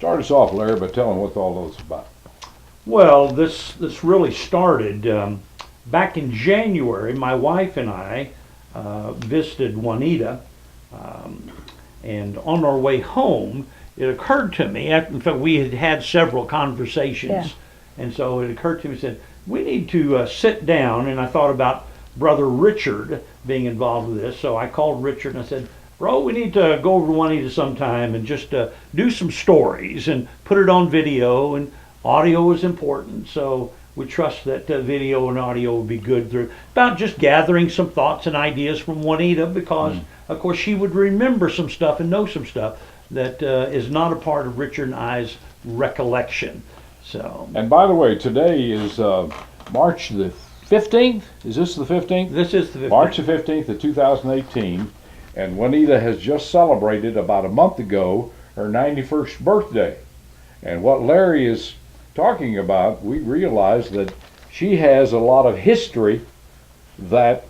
Start us off, Larry, by telling what all this is about. Well, this really started back in January. My wife and I visited Juanita, and on our way home, it occurred to me. In fact, we had had several conversations, and so it occurred to me. Said we need to sit down, and I thought about Brother Richard being involved with this. So I called Richard and I said, "Bro, we need to go over to Juanita sometime and just do some stories and put it on video. And audio is important, so we trust that video and audio will be good through about just gathering some thoughts and ideas from Juanita, because of course she would remember some stuff and know some stuff that is not a part of Richard and I's recollection." So. And by the way, today is March the 15th. Is this the 15th? This is the 15th. March the 15th of 2018. And Juanita has just celebrated about a month ago her 91st birthday. And what Larry is talking about, we realize that she has a lot of history that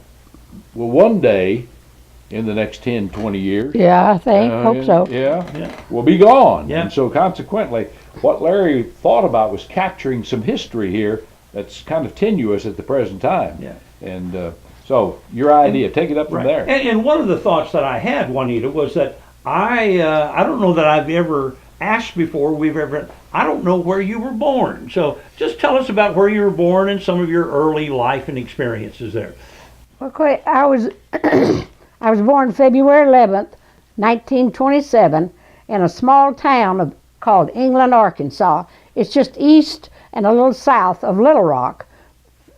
will one day, in the next 10, 20 years, Yeah, I think, hope so. will be gone. Yeah. And so consequently, what Larry thought about was capturing some history here that's kind of tenuous at the present time. Yeah. And so your idea, take it up from there. And one of the thoughts that I had, Juanita, was that I don't know that I've ever asked before, I don't know where you were born. So just tell us about where you were born and some of your early life and experiences there. Okay, I was I was born February 11th, 1927, in a small town called England, Arkansas. It's just east and a little south of Little Rock,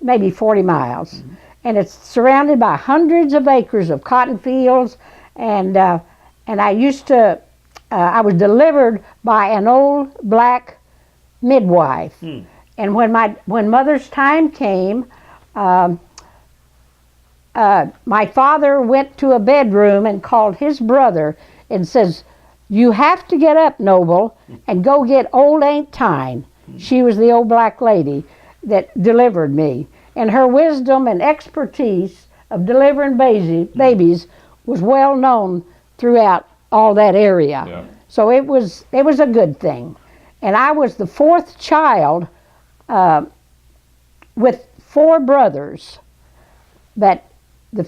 maybe 40 miles. Mm-hmm. And it's surrounded by hundreds of acres of cotton fields, and I used to, I was delivered by an old black midwife. And when Mother's time came, my father went to a bedroom and called his brother and says, "You have to get up, Noble, and go get old Aunt Tyne." She was the old black lady that delivered me. And her wisdom and expertise of delivering babies was well known throughout all that area. Yeah. So it was a good thing. And I was the fourth child with four brothers, but the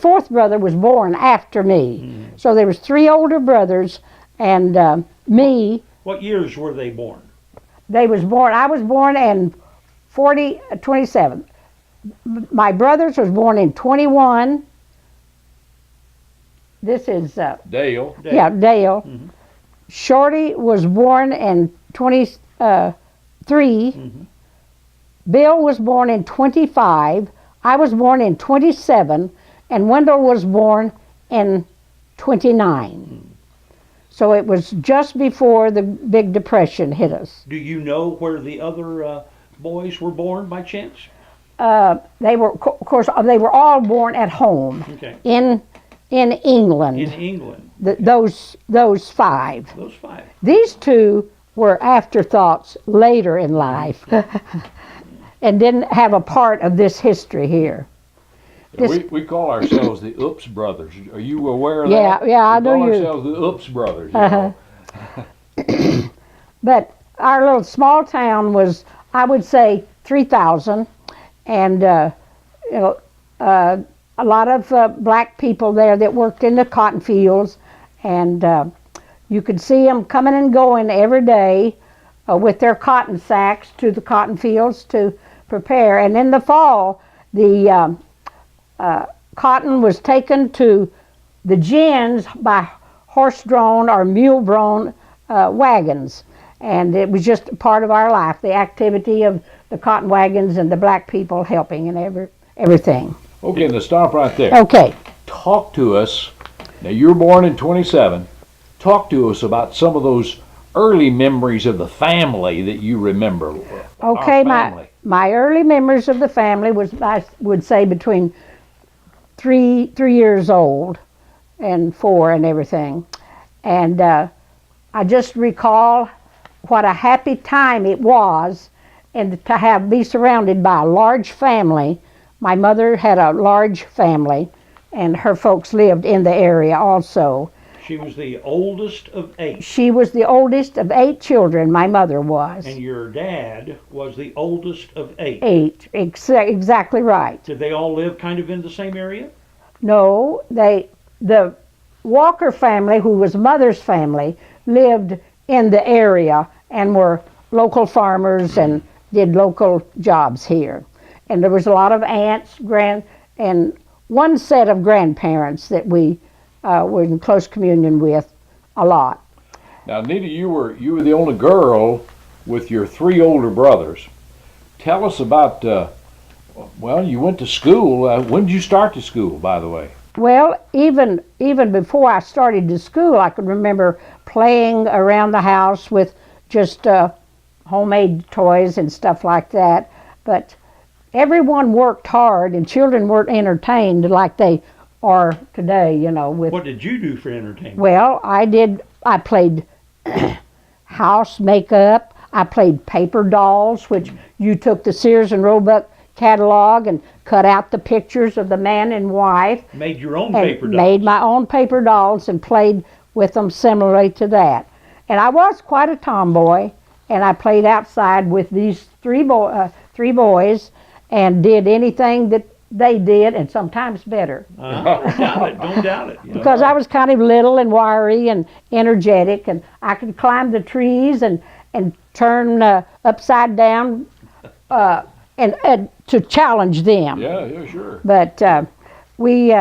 fourth brother was born after me. So there was three older brothers and me. What years were they born? I was born in 27. My brothers was born in 21. This is Dale. Yeah, Dale. Mm-hmm. Shorty was born in 23. Mm-hmm. Bill was born in 25. I was born in 27, and Wendell was born in 29. Mm-hmm. So it was just before the Big Depression hit us. Do you know where the other boys were born by chance? They were, of course, they were all born at home. Okay. In England. In England. Those five. Those five. These two were afterthoughts later in life, and didn't have a part of this history here. We call ourselves the Oops Brothers. Are you aware of that? Yeah, I know you. We call ourselves the Oops Brothers. You know? But our little small town was, I would say, 3,000, and a lot of black people there that worked in the cotton fields, and you could see them coming and going every day with their cotton sacks to the cotton fields to prepare. And in the fall, the cotton was taken to the gins by horse-drawn or mule-drawn wagons, and it was just part of our life, the activity of the cotton wagons and the black people helping and everything. Okay, now stop right there. Okay. Talk to us. Now, you were born in 27. Talk to us about some of those early memories of the family that you remember. Okay, my early memories of the family was, I would say, between 3 years old and 4 and everything. And I just recall what a happy time it was, and to be surrounded by a large family. My mother had a large family, and her folks lived in the area also. She was the oldest of 8. She was the oldest of 8 children, my mother was. And your dad was the oldest of 8. 8, exactly right. Did they all live kind of in the same area? No, the Walker family, who was mother's family, lived in the area and were local farmers and did local jobs here. And there was a lot of aunts, and one set of grandparents that we were in close communion with a lot. Now, Nita, you were the only girl with your 3 older brothers. Tell us about. Well, you went to school. When did you start to school, by the way? Well, even before I started to school, I could remember playing around the house with just homemade toys and stuff like that. But everyone worked hard, and children weren't entertained like they are today, you know. What did you do for entertainment? Well, I played house makeup. I played paper dolls, which you took the Sears and Roebuck catalog and cut out the pictures of the man and wife. Made your own paper dolls. Made my own paper dolls and played with them similarly to that. And I was quite a tomboy, and I played outside with these 3 boys and did anything that they did, and sometimes better. Don't doubt it. Don't doubt it. Because I was kind of little and wiry and energetic, and I could climb the trees and turn upside down and to challenge them. Yeah, sure. But we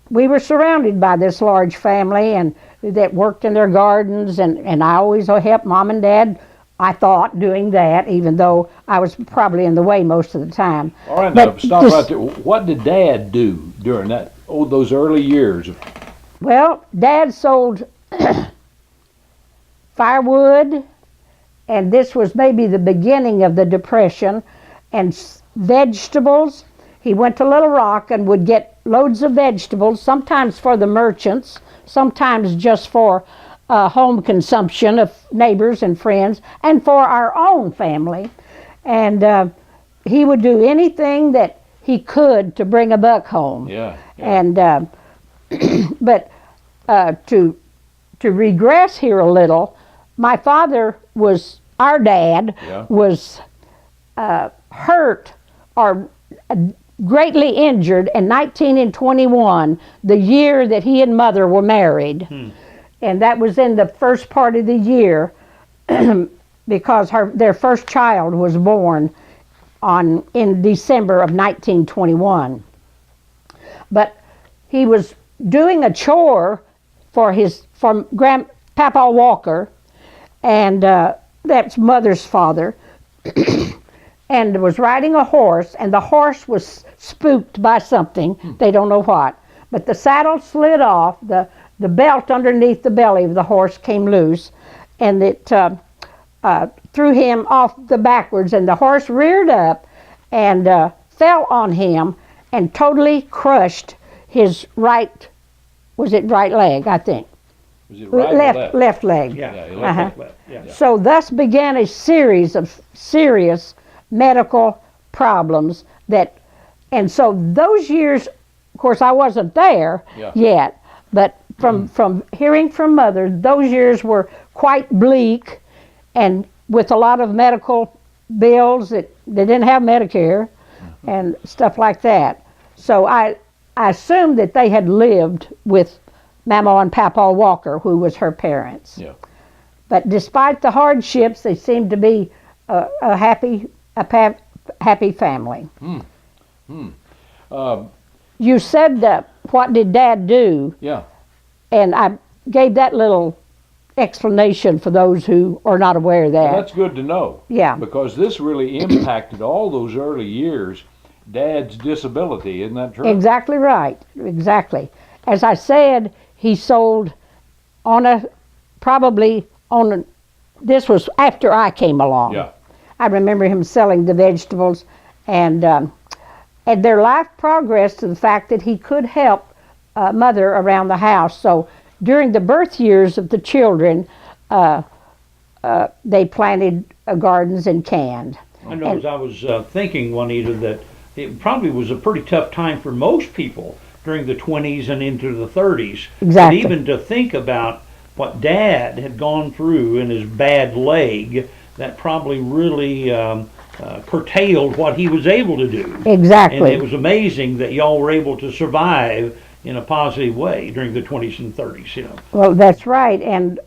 were surrounded by this large family and that worked in their gardens, and I always helped Mom and Dad, I thought, doing that, even though I was probably in the way most of the time. All right, now stop right there. What did Dad do during those early years? Well, Dad sold firewood, and this was maybe the beginning of the Depression, and vegetables. He went to Little Rock and would get loads of vegetables, sometimes for the merchants, sometimes just for home consumption of neighbors and friends, and for our own family. And he would do anything that he could to bring a buck home. Yeah. And but to regress here a little, my father was, our dad was hurt or greatly injured in 1921, the year that he and Mother were married. And that was in the first part of the year because their first child was born in December of 1921. But he was doing a chore for Grandpapa Walker, and that's Mother's father, and was riding a horse, and the horse was spooked by something. They don't know what. But the saddle slid off, the belt underneath the belly of the horse came loose, and it threw him off the backwards, and the horse reared up and fell on him and totally crushed his right leg, I think. Was it right or left? Left leg. Left. Yeah. So thus began a series of serious medical problems and so those years, of course I wasn't there yet, but from hearing from Mother, those years were quite bleak and with a lot of medical bills that they didn't have Medicare and stuff like that. So I assumed that they had lived with Mama and Papa Walker, who was her parents. Yeah. But despite the hardships, they seemed to be a happy family. You said, what did Dad do? Yeah. And I gave that little explanation for those who are not aware of that. Well, that's good to know. Yeah. Because this really impacted all those early years, Dad's disability, isn't that true? Exactly right. Exactly. As I said, he sold this was after I came along. Yeah. I remember him selling the vegetables, and their life progressed to the fact that he could help Mother around the house. So during the birth years of the children, they planted gardens and canned. I know, as I was thinking, Juanita, that it probably was a pretty tough time for most people during the 20s and into the 30s. Exactly. But even to think about what Dad had gone through in his bad leg, that probably really curtailed what he was able to do. Exactly. And it was amazing that y'all were able to survive in a positive way during the 20s and 30s, you know. Well, that's right. And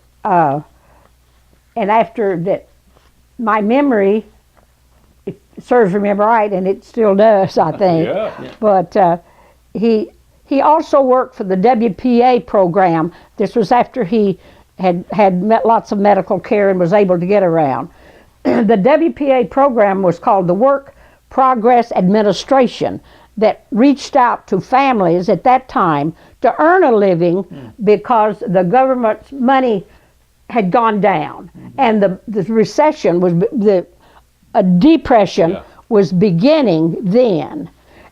after that, my memory, it serves me right, and it still does, I think. Yeah. But he also worked for the WPA program. This was after he had met lots of medical care and was able to get around. The WPA program was called the Work Progress Administration, that reached out to families at that time to earn a living because the government's money had gone down, and the recession was a depression was beginning then,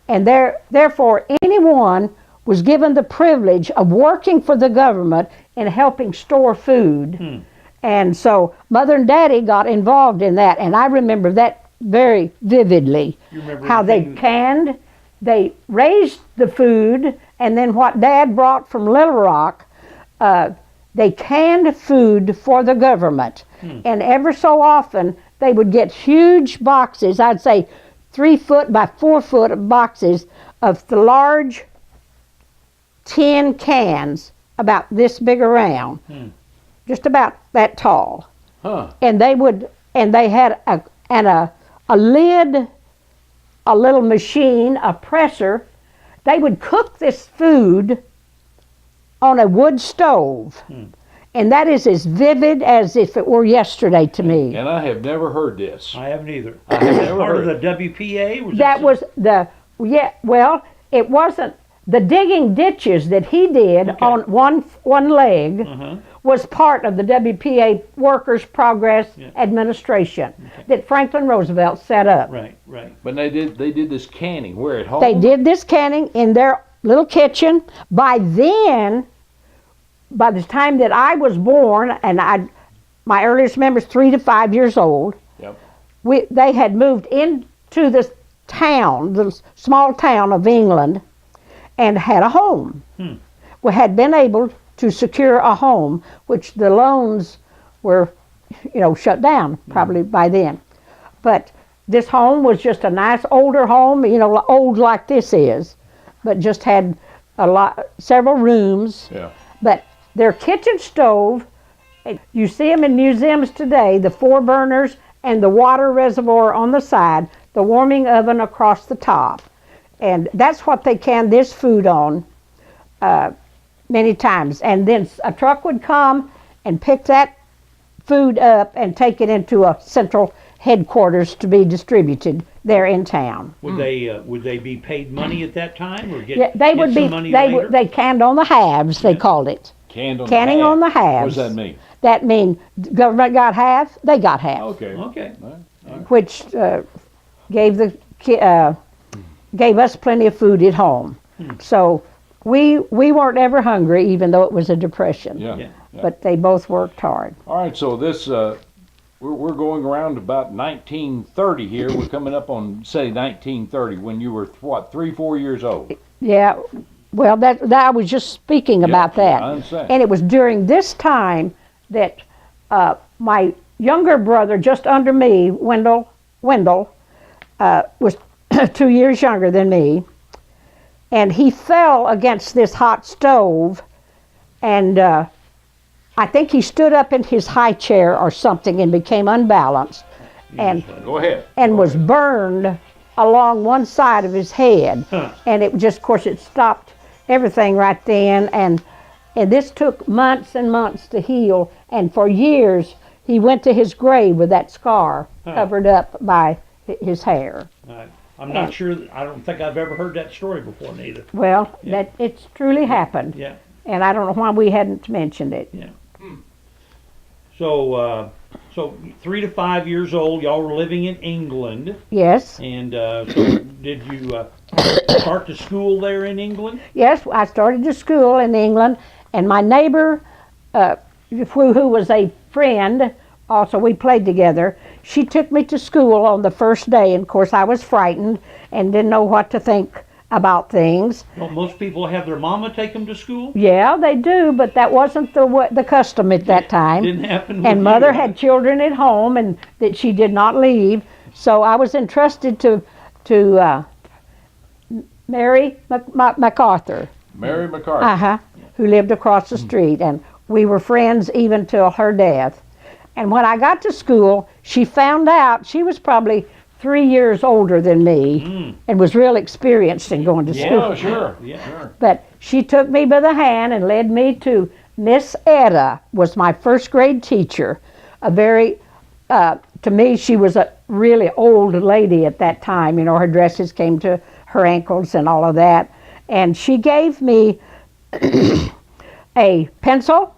and therefore anyone was given the privilege of working for the government and helping store food. And so Mother and Daddy got involved in that, and I remember that very vividly. You remember how they raised the food, and then what Dad brought from Little Rock, they canned food for the government. And ever so often, they would get huge boxes, I'd say 3 foot by 4 foot boxes of the large tin cans about this big around, just about that tall. And they had a lid, a little machine, a presser. They would cook this food on a wood stove. And that is as vivid as if it were yesterday to me. And I have never heard this. I haven't either. I have never Part heard of the WPA? That was well, it wasn't. The digging ditches that he did on one leg was part of the WPA Workers Progress Administration that Franklin Roosevelt set up. Right, right. But they did this canning where at home? They did this canning in their little kitchen. By then, by the time that I was born, and my earliest memory is 3 to 5 years old, they had moved into this town, the small town of England, and had a home. We had been able to secure a home, which the loans were, shut down probably by then. But this home was just a nice older home, old like this is, but just had several rooms. But their kitchen stove, you see them in museums today, the 4 burners and the water reservoir on the side, the warming oven across the top. And that's what they canned this food on many times. And then a truck would come and pick that food up and take it into a central headquarters to be distributed there in town. Would they be paid money at that time, or some money later? They canned on the halves, they called it. Canning on the halves. What does that mean? That means the government got half, they got half. Okay. Which gave us plenty of food at home. So we weren't ever hungry, even though it was a depression. But they both worked hard. All right, so this we're going around about 1930 here. We're coming up on, say, 1930, when you were what, 3, 4 years old. Yeah, well, that I was just speaking about that. I understand. And it was during this time that my younger brother, just under me, Wendell, was 2 years younger than me, and he fell against this hot stove, and I think he stood up in his high chair or something and became unbalanced, and Go ahead. and was burned along one side of his head. And it just, of course, it stopped everything right then, and this took months and months to heal, and for years he went to his grave with that scar covered up by his hair. I'm not sure. I don't think I've ever heard that story before, neither. Well, that it's truly happened. Yeah. And I don't know why we hadn't mentioned it. Yeah. So 3 to 5 years old, y'all were living in England. Yes. And so did you start to school there in England? Yes, I started to school in England, and my neighbor, who was a friend, also we played together, she took me to school on the first day, and of course I was frightened and didn't know what to think about things. Well, most people have their mama take them to school. Yeah, they do, but that wasn't the custom at that time. Didn't happen with And Mother you, had children at home, and that she did not leave. So I was entrusted to Mary MacArthur. Mary McCarthy. Who lived across the street, and we were friends even till her death. And when I got to school, she found out she was probably 3 years older than me and was real experienced in going to school. Oh, sure. Yeah. But she took me by the hand and led me to Miss Etta, was my first grade teacher. A very, to me, she was a really old lady at that time. You know, her dresses came to her ankles and all of that. And she gave me a pencil,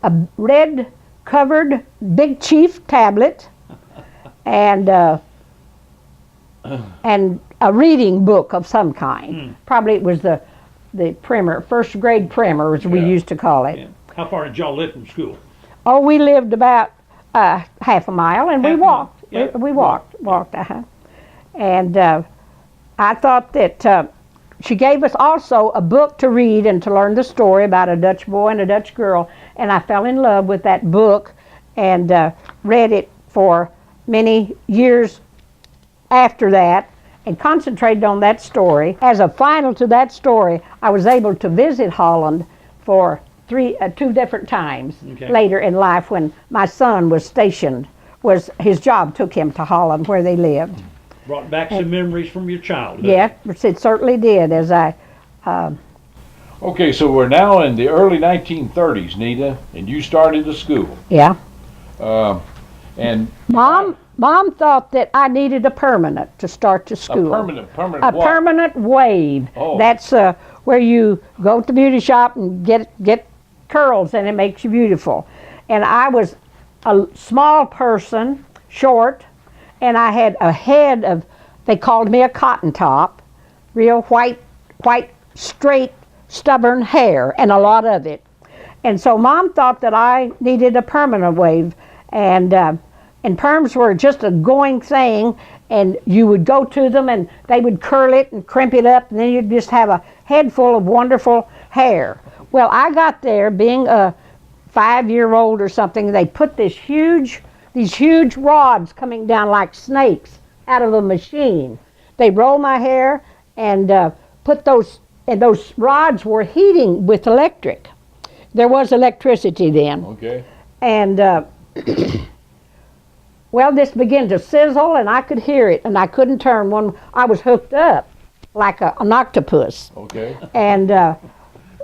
a red covered Big Chief tablet, and a reading book of some kind. Probably it was the primer, first grade primer, as we used to call it. Yeah. How far did y'all live from school? Oh, we lived about half a mile, and we walked. Yeah. We walked. And I thought that she gave us also a book to read and to learn the story about a Dutch boy and a Dutch girl. And I fell in love with that book and read it for many years after that and concentrated on that story. As a final to that story, I was able to visit Holland for two different times later in life when my son was stationed. His job took him to Holland where they lived. Brought back some memories from your childhood. Yeah, it certainly did. Okay, so we're now in the early 1930s, Nita, and you started the school. Yeah. And Mom thought that I needed a permanent to start the school. permanent A what? permanent wave. Oh. That's where you go to the beauty shop and get curls, and it makes you beautiful. And I was a small person, short, and I had a head of, they called me a cotton top, real white, straight, stubborn hair, and a lot of it. And so Mom thought that I needed a permanent wave, and perms were just a going thing, and you would go to them and they would curl it and crimp it up, and then you'd just have a head full of wonderful hair. Well, I got there being a 5-year-old or something, and they put these huge rods coming down like snakes out of a machine. They roll my hair and put those rods were heating with electric. There was electricity then. Okay. And well, this began to sizzle, and I could hear it, and I couldn't turn when I was hooked up like an octopus. Okay. And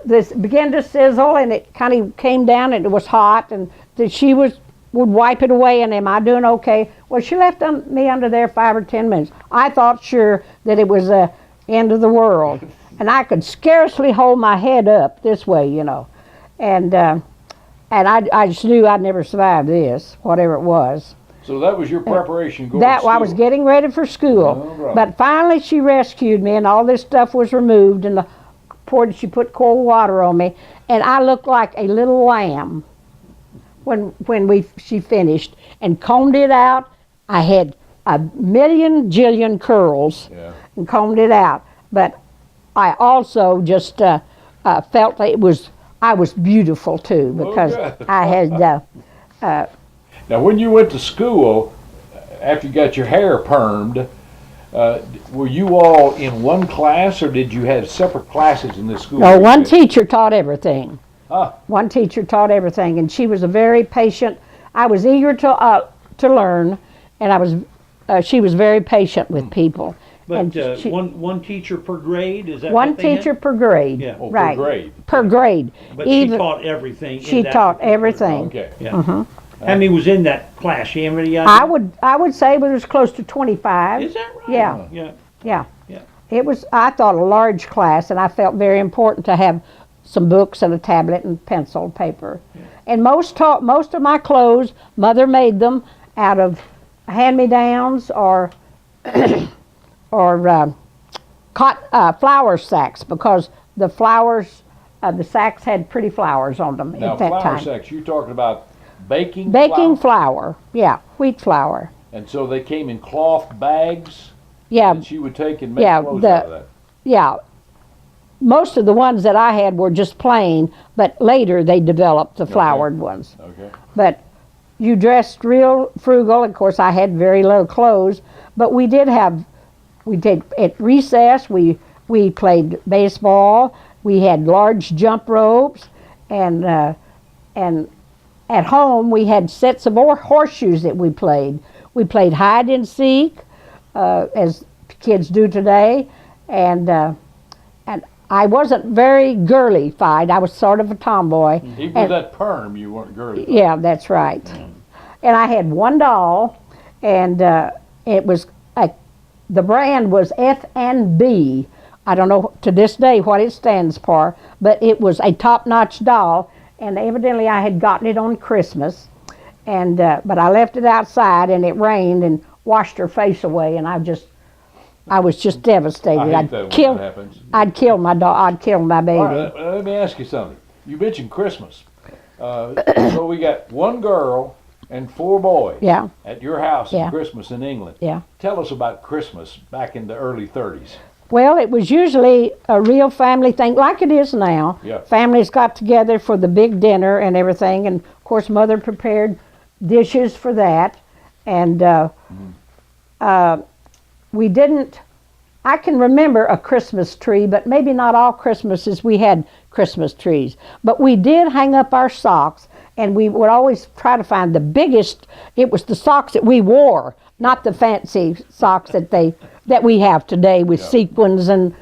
this began to sizzle, and it kind of came down, and it was hot, and she would wipe it away, and am I doing okay? Well, she left me under there 5 or 10 minutes. I thought sure that it was the end of the world, and I could scarcely hold my head up this way, you know. And I just knew I'd never survive this, whatever it was. So that was your preparation going to That school? I was getting ready for school. Oh, right. But finally she rescued me, and all this stuff was removed, and she put cold water on me, and I looked like a little lamb when she finished and combed it out. I had a jillion curls and combed it out. But I also just felt that I was beautiful too, because I had Now, when you went to school, after you got your hair permed, were you all in one class, or did you have separate classes in this school? no, one teacher taught everything. Huh. One teacher taught everything, and she was a very patient. I was eager to learn, and she was very patient with people. But And one teacher per grade, is that one what they teacher had? per grade. Yeah. Oh, Right. per grade. Per grade. But she taught everything. She in that taught particular everything. Okay. Yeah. How many was in that class? You have any idea? I would say it was close to 25. Is that right? Yeah. Yeah. Yeah. It was, I thought, a large class, and I felt very important to have some books and a tablet and pencil and paper. Yeah. And most of my clothes, Mother made them out of hand-me-downs or flour sacks, because the flowers, the sacks had pretty flowers on them Now, at that flour time. sacks, you're talking about baking Flour, yeah, wheat flour. And so they came in cloth bags Yeah, that she would take and make clothes out of that. yeah, most of the ones that I had were just plain, but later they developed the flowered ones. Okay. But you dressed real frugal. Of course, I had very little clothes, but we did at recess. We played baseball. We had large jump ropes, and at home we had sets of horseshoes that we played. We played hide and seek, as kids do today, and I wasn't very girly-fied. I was sort of a tomboy. Even with that perm, you weren't girly. Yeah, that's right. And I had one doll, and it was the brand was F&B. I don't know to this day what it stands for, but it was a top-notch doll, and evidently I had gotten it on Christmas, and but I left it outside, and it rained and washed her face away, and I was just devastated. I hate that when that happens. I'd kill my dog. I'd kill my baby. All right, let me ask you something. You mentioned Christmas. So we got one girl and 4 boys Yeah. at your house Yeah. at Christmas in England. Yeah. Tell us about Christmas back in the early 30s. Well, it was usually a real family thing, like it is now. Yeah. Families got together for the big dinner and everything, and of course, Mother prepared dishes for that. And we didn't. I can remember a Christmas tree, but maybe not all Christmases we had Christmas trees. But we did hang up our socks, and we would always try to find the biggest. It was the socks that we wore, not the fancy socks that we have today with sequins and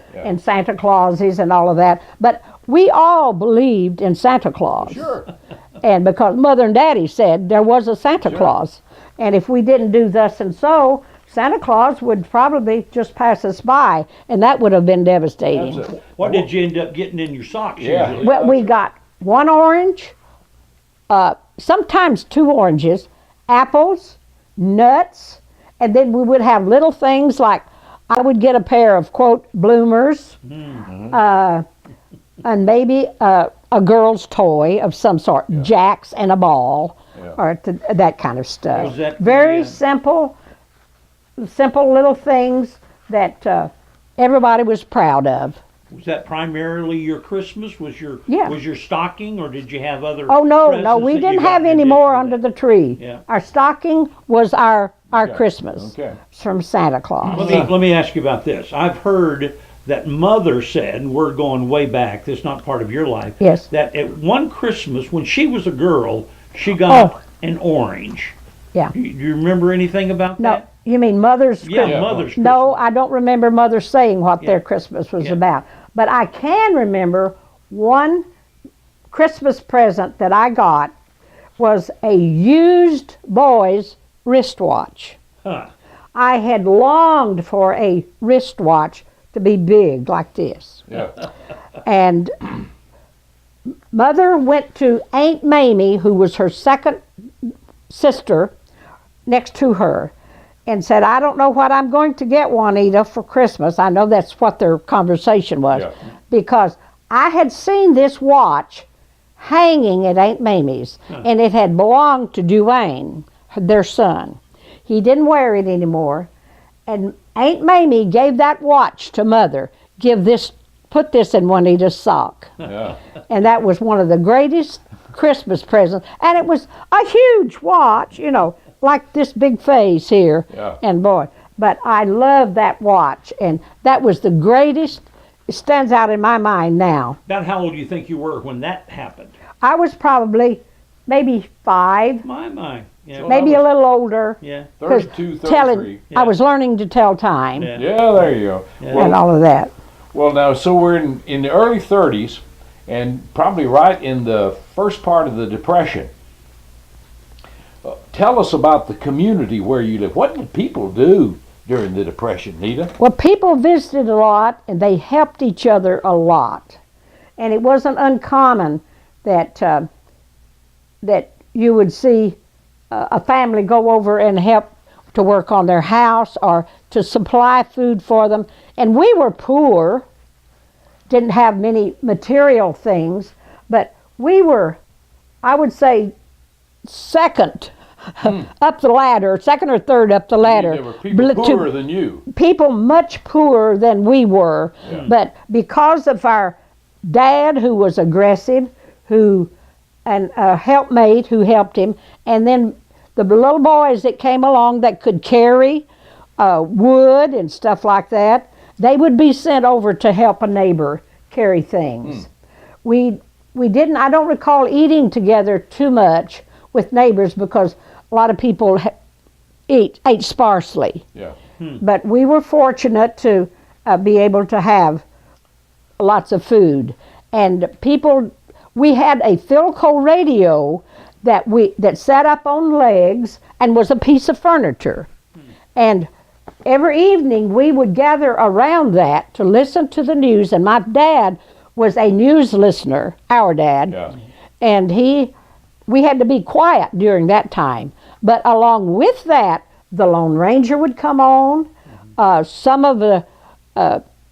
Santa Clauses and all of that. But we all believed in Santa Claus. Sure. And because Mother and Daddy said there was a Santa Claus. And if we didn't do thus and so, Santa Claus would probably just pass us by, and that would have been devastating. What did you end up getting in your socks Yeah. usually? Well, we got one orange, sometimes 2 oranges, apples, nuts, and then we would have little things like I would get a pair of, quote, bloomers, and maybe a girl's toy of some sort, jacks and a ball, or that kind of stuff. Was that Very simple little things that everybody was proud of. Was that primarily your Christmas? Was your stocking, or did you have other? Oh no, presents we that you didn't got have in any addition more to under that? the tree. Yeah. Our stocking was our Christmas from Santa Claus. Let me ask you about this. I've heard that Mother said, and we're going way back, this is not part of your life, Yes. that at one Christmas, when she was a girl, she got an orange. Yeah. Do you remember anything about No, that? you mean Mother's Yeah, Christmas? Mother's Christmas. No, I don't remember Mother saying what their Christmas was about. But I can remember one Christmas present that I got was a used boy's wristwatch. Huh. I had longed for a wristwatch to be big like this. Yeah. And Mother went to Aunt Mamie, who was her second sister, next to her, and said, I don't know what I'm going to get Juanita for Christmas. I know that's what their conversation was. Yeah. Because I had seen this watch hanging at Aunt Mamie's, and it had belonged to Duane, their son. He didn't wear it anymore, and Aunt Mamie gave that watch to Mother. Put this in Juanita's sock. Yeah. And that was one of the greatest Christmas presents. And it was a huge watch, like this big face here. Yeah. And boy, but I love that watch, and that was the greatest. It stands out in my mind now. About how old do you think you were when that happened? I was probably maybe 5, My. Yeah. So maybe a little older. Yeah. 32, 33. Telling, I was learning to tell time Yeah. Yeah, there you go. Yeah. and all of that. Well, now, so we're in the early 30s, and probably right in the first part of the Depression. Tell us about the community where you live. What did people do during the Depression, Nita? Well, people visited a lot, and they helped each other a lot. And it wasn't uncommon that that you would see a family go over and help to work on their house or to supply food for them. And we were poor, didn't have many material things, but we were, I would say, second up the ladder, second or third up the ladder. There were people poorer than you. People much poorer than we were. Yeah. But because of our dad, who was aggressive, and a helpmate who helped him, and then the little boys that came along that could carry wood and stuff like that, they would be sent over to help a neighbor carry things. We didn't, I don't recall eating together too much with neighbors because a lot of people ate sparsely. Yeah. But we were fortunate to be able to have lots of food. And we had a Philco radio that sat up on legs and was a piece of furniture. And every evening we would gather around that to listen to the news, and my dad was a news listener, our dad. Yeah. And we had to be quiet during that time. But along with that, the Lone Ranger would come on, some of the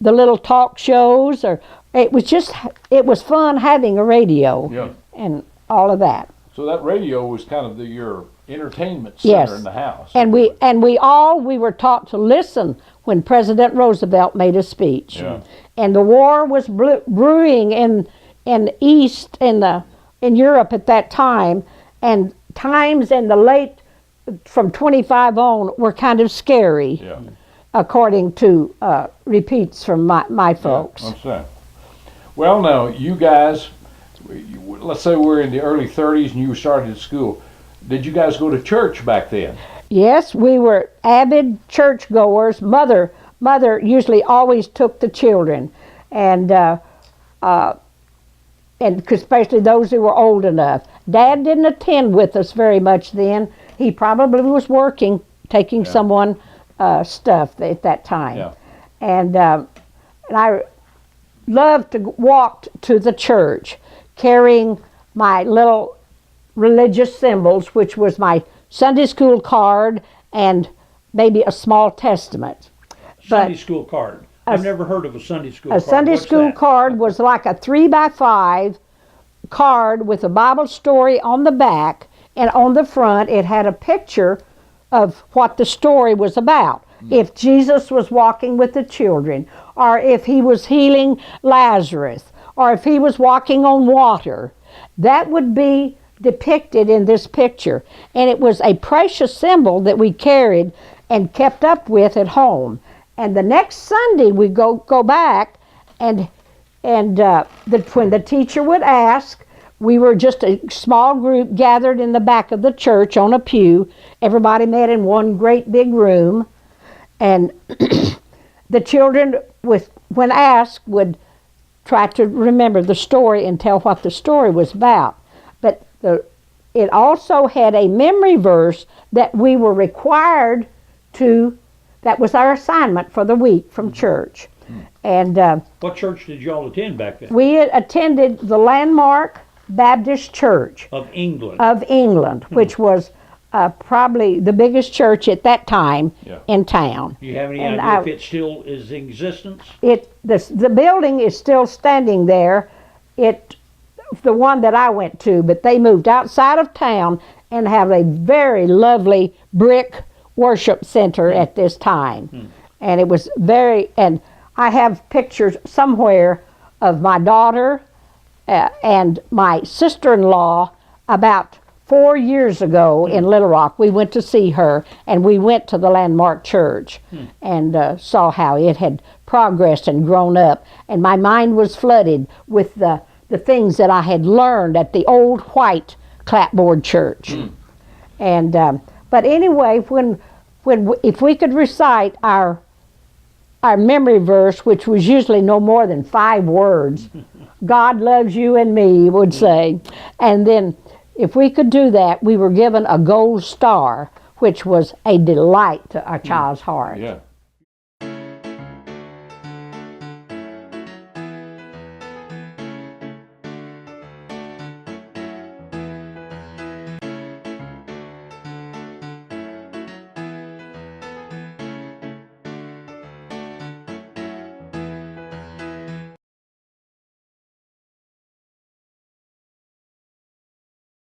little talk shows, or it was fun having a radio. Yeah. And all of that. So that radio was kind of your entertainment center in the house. And we were taught to listen when President Roosevelt made a speech. Yeah. And the war was brewing in Europe at that time, and times in the late from 25 on were kind of scary. Yeah. According to repeats from my folks. Yeah, understand. Well, now you guys, let's say we're in the early 30s and you started school. Did you guys go to church back then? Yes, we were avid churchgoers. Mother usually always took the children, and especially those who were old enough. Dad didn't attend with us very much then. He probably was working, taking someone stuff at that time. Yeah. And I loved to walk to the church carrying my little religious symbols, which was my Sunday school card and maybe a small testament. Sunday school card. I've never heard of a Sunday school card. A Sunday What's school that? card was like a 3x5 card with a Bible story on the back, and on the front it had a picture of what the story was about. If Jesus was walking with the children, or if he was healing Lazarus, or if he was walking on water, that would be depicted in this picture. And it was a precious symbol that we carried and kept up with at home. And the next Sunday we go back, and when the teacher would ask, we were just a small group gathered in the back of the church on a pew. Everybody met in one great big room, and the children, when asked, would try to remember the story and tell what the story was about. But it also had a memory verse that we were required to, that was our assignment for the week from church. And What church did y'all attend back then? we attended the Landmark Baptist Church Of England. of England, which was probably the biggest church at that time in town. Do you have any and idea if it still is in existence? The building is still standing there. The one that I went to, but they moved outside of town and have a very lovely brick worship center at this time. And it was and I have pictures somewhere of my daughter and my sister-in-law about 4 years ago in Little Rock. We went to see her, and we went to the Landmark Church and saw how it had progressed and grown up. And my mind was flooded with the things that I had learned at the old white clapboard church. And but anyway, if we could recite our memory verse, which was usually no more than 5 words, God loves you and me, would say. And then if we could do that, we were given a gold star, which was a delight to our child's heart. Yeah.